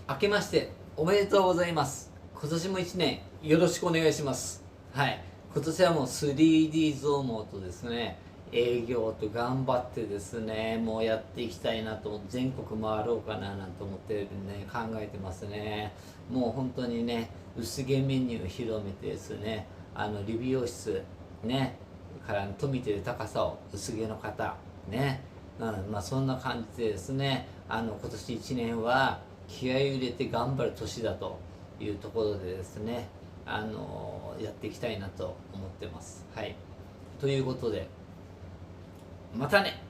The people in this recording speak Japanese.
明けましておめでとうございます。今年も1年よろしくお願いします。はい。今年はもう 3D 増毛とですね、営業と頑張ってですね、もうやっていきたいなと思って、全国回ろうかななんて思ってね、考えてますね。もう本当にね、薄毛メニュー広めてですね、理美容室、ね、から富てる高さを薄毛の方、ね、そんな感じでですね、今年1年は気合い入れて頑張る年だというところでですね、やっていきたいなと思ってます。はい。ということで、またね。